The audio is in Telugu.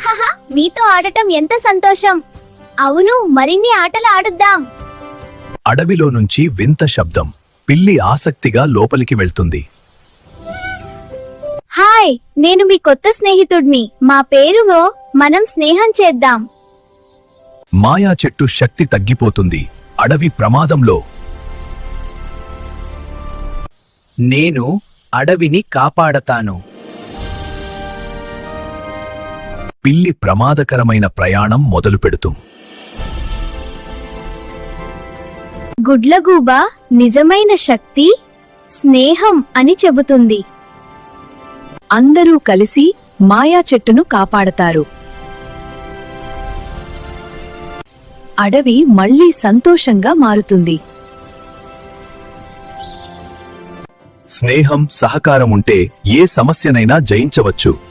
హహహ, మీతో ఆడటం ఎంత సంతోషం. అవును, మరిన్ని ఆటలు ఆడుద్దాం. అడవిలో నుంచి వింత శబ్దం. పిల్లి ఆసక్తిగా లోపలికి వెళ్తుంది. హాయ్, నేను మీ కొత్త స్నేహితుడిని. మా పేరు వో. మనం స్నేహం చేద్దాం. మాయా చెట్టు శక్తి తగ్గిపోతుంది. అడవి ప్రమాదంలో. నేను అడవిని కాపాడతాను. పిల్లి ప్రమాదకరమైన ప్రయాణం మొదలుపెడుతూ. గుడ్లగూబ నిజమైన శక్తి స్నేహం అని చెబుతుంది. అందరూ కలిసి మాయా చెట్టును కాపాడతారు. అడవి మళ్లీ సంతోషంగా మారుతుంది. స్నేహం, సహకారం ఉంటే ఏ సమస్యనైనా జయించవచ్చు.